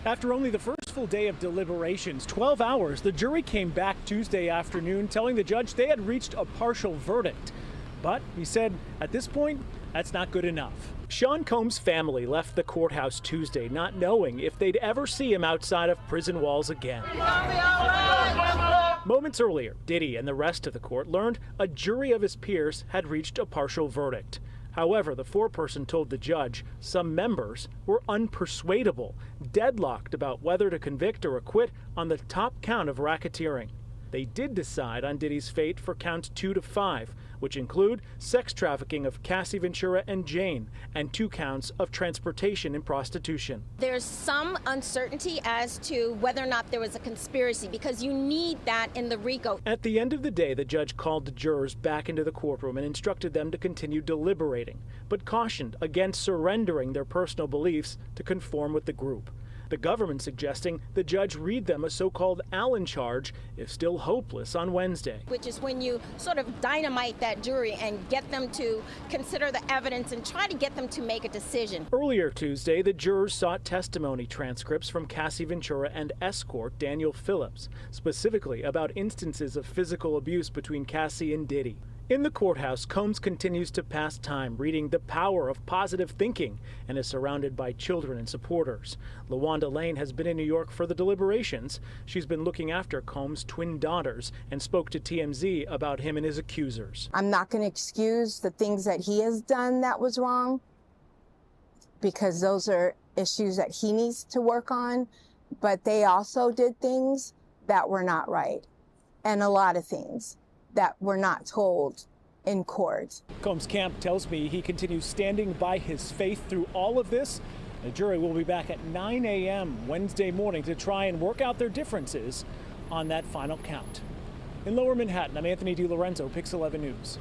After only the first full day of deliberations, 12 hours, the jury came back Tuesday afternoon telling the judge they had reached a partial verdict. But he said at this point, that's not good enough. Sean Combs' family left the courthouse Tuesday not knowing if they'd ever see him outside of prison walls again. Moments earlier, Diddy and the rest of the court learned a jury of his peers had reached a partial verdict. However, the foreperson told the judge some members were unpersuadable, deadlocked about whether to convict or acquit on the top count of racketeering. They did decide on Diddy's fate for counts 2 to 5, which include sex trafficking of Cassie Ventura and Jane, and 2 counts of transportation and prostitution. There's some uncertainty as to whether or not there was a conspiracy, because you need that in the RICO. At the end of the day, the judge called the jurors back into the courtroom and instructed them to continue deliberating, but cautioned against surrendering their personal beliefs to conform with the group. The government suggesting the judge read them a so-called Allen charge if still hopeless on Wednesday. Which is when you sort of dynamite that jury and get them to consider the evidence and try to get them to make a decision. Earlier Tuesday, the jurors sought testimony transcripts from Cassie Ventura and escort Daniel Phillips, specifically about instances of physical abuse between Cassie and Diddy. In the courthouse, Combs continues to pass time reading The Power of Positive Thinking and is surrounded by children and supporters. LaWanda Lane has been in New York for the deliberations. She's been looking after Combs' twin daughters and spoke to TMZ about him and his accusers. I'm not going to excuse the things that he has done that was wrong, because those are issues that he needs to work on, but they also did things that were not right, and a lot of things that were not told in court. Combs' camp tells me he continues standing by his faith through all of this. The jury will be back at 9 a.m. Wednesday morning to try and work out their differences on that final count. In Lower Manhattan, I'm Anthony DiLorenzo, Pix 11 News.